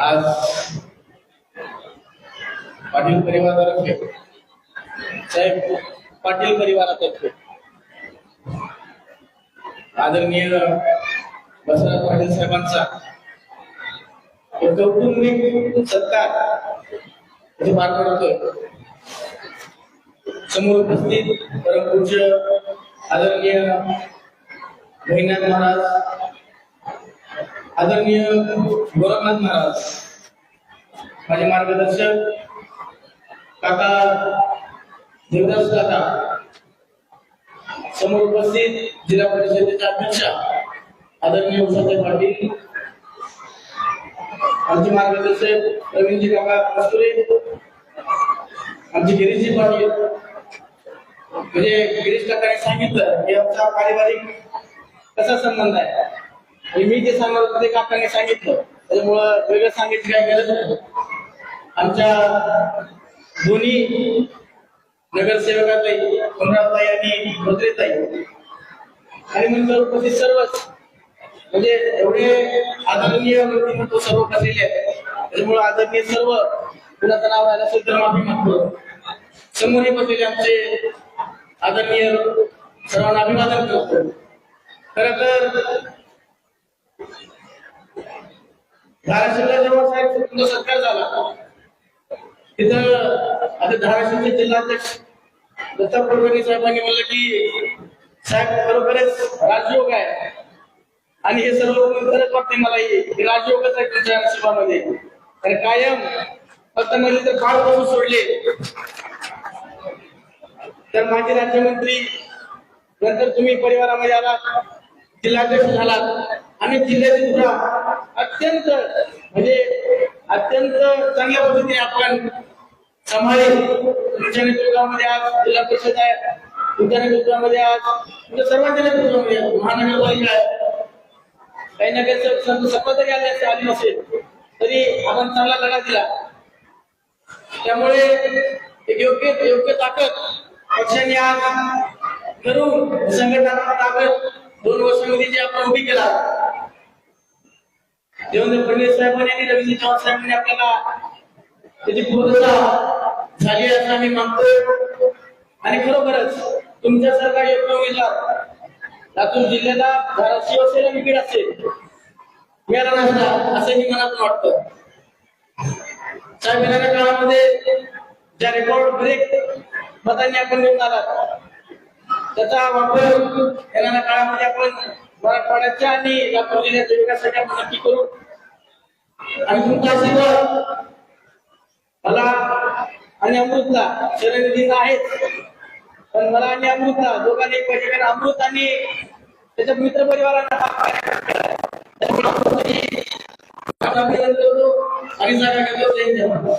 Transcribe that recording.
आज पाटील परिवारातर्फे साहेब पाटील परिवारातर्फे आदरणीय बसवराज पाटील साहेबांचा कौटुंबिक सत्कार पार पडतोय। समोर उपस्थित परमपूज्य आदरणीय गहिनाथ महाराज, आदरणीय गोरखनाथ महाराज, माझे मार्गदर्शक काका देवदास काका, समोर उपस्थित जिल्हा परिषदेच्या अध्यक्षा आदरणीय उषाताई पाटील, आमचे मार्गदर्शक रवींद्रजी काका कस्तुरे, आमचे गिरीशजी पाटील। म्हणजे गिरीश काकाने सांगितलं की आमचा पारिवारिक कसा संबंध आहे आणि मी जे सांगणार होते ते काकाने सांगितलं, त्याच्यामुळं वेगळं सांगायची काही गरज नाही। आमच्या दोन्ही नगरसेवकाताई अमरावताई आणि भद्रेताई आणि नंतर उपस्थित सर्वच म्हणजे एवढे आदरणीय व्यक्तिमत्व सर्व करलेले आहेत, त्याच्यामुळे आदरणीय सर्व कुणाचं नाव आहे असेल तर माफी मागतो। समोर बसलेले आमचे आदरणीय सर्वांना अभिवादन करतो। खरं तर धाराशिवला जेव्हा साहेब सत्कार झाला तिथं आता धाराशिवचे जिल्हाध्यक्ष दत्ता कुलकर्णी साहेबांनी म्हणलं की साहेब खरोखरच राजयोग आहे आणि हे सर्व खरंच वाटते मला हे राजयोगच आहे तुमच्या नशिबामध्ये। आणि कायम फक्त म्हणजे तर फार पासून सोडले तर माझे राज्यमंत्री नंतर तुम्ही परिवारामध्ये आलात, जिल्हाध्यक्ष झालात आणि जिल्ह्याची सुद्धा अत्यंत चांगल्या पद्धतीने आपण सांभाळले। तुमच्या नेतृत्वामध्ये आज जिल्हा परिषद आहे, तुमच्या नेतृत्वामध्ये आज तुमच्या सर्वांच्या नेतृत्वामध्ये महानगरपालिका आहे, काही नगरसेवक सत्ता जरी आली नसेल तरी आपण चांगला लढा दिला। त्यामुळे एक योग्य ताकद पक्षाने आज करून संघटनात्मक ताकद 2 वर्षांमध्ये जे आपण उभी केला, देवेंद्र फडणवीस साहेबांनी आणि रवींद्र चव्हाण साहेबांनी आपल्याला त्याची पूर्तता झाली असं आम्ही मानतो। आणि खरोखरच तुमच्यासारखा योग्य उमेदवार लातूर जिल्ह्याला धाराशिव असेल आणि बीड असेल मिळाला नसता असंही मनात वाटतं। साहेब येणाऱ्या काळामध्ये ज्या रेकॉर्ड ब्रेक मतांनी आपण घेऊन आलात त्याचा वापर येणाऱ्या काळामध्ये आपण मराठवाड्याच्या आणि लातूर जिल्ह्याच्या विकासासाठी आपण नक्की करू। आणि तुमचा आशीर्वाद मला आणि अमृतला शरणदिन आहेत, पण मला आणि अमृतला दोघांनी पाहिजे, कारण अमृत आणि त्याच्या मित्र परिवारांना आणि जागा घेतो।